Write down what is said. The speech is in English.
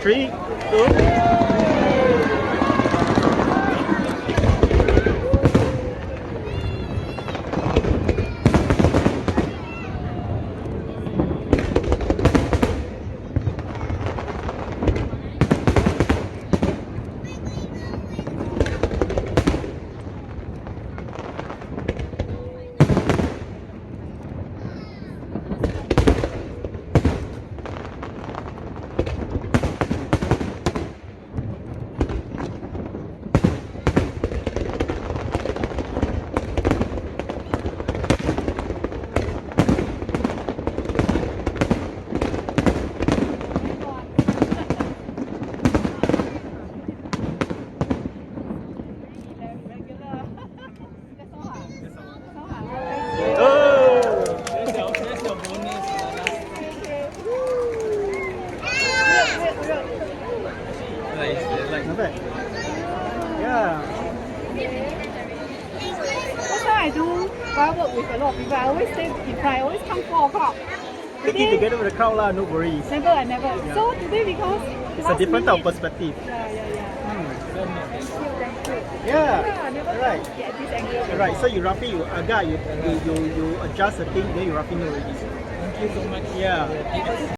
3, 2. Yeah. That's why I do work with a lot of people. I always stay in front. I always come 4 o'clock. Taking together with the crowd lah, no worries. Never, I never. Yeah. So today because it's a different type of perspective. Yeah, right. Right. So you roughly you adjust the thing, then you roughly know already. Thank you so much. Yeah.